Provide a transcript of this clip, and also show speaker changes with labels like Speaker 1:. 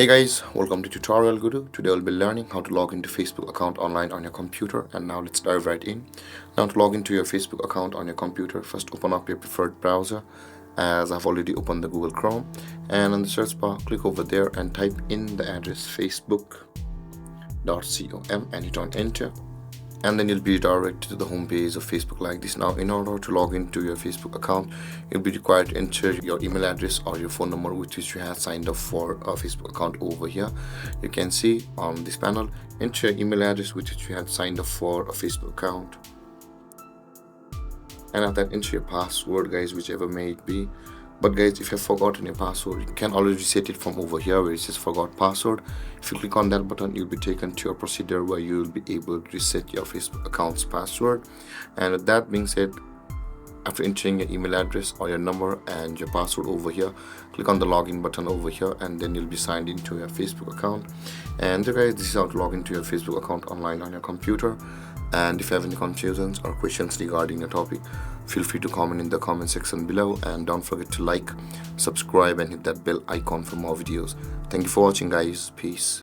Speaker 1: Hey guys, welcome to Tutorial Guru. Today I'll be learning how to log into Facebook account online on your computer, and now let's dive right in. Now to log into your Facebook account on your computer, first open up your preferred browser, as I've already opened the Google Chrome, and on the search bar click over there and type in the address facebook.com and hit on enter, and then you'll be redirected to the home page of Facebook like this. Now in order to log into your Facebook account, you'll be required to enter your email address or your phone number with which you have signed up for a Facebook account. Over here you can see on this panel, enter your email address with which you have signed up for a Facebook account, and after that enter your password guys, whichever may it be. But guys, if you've forgotten your password, you can already reset it from over here where it says forgot password. If you click on that button, you'll be taken to a procedure where you'll be able to reset your Facebook account's password. And with that being said, after entering your email address or your number and your password over here, click on the login button over here, and then you'll be signed into your Facebook account. And so guys, this is how to log into your Facebook account online on your computer. And if you have any confusions or questions regarding the topic, feel free to comment in the comment section below, and don't forget to like, subscribe and hit that bell icon for more videos. Thank you for watching guys. Peace.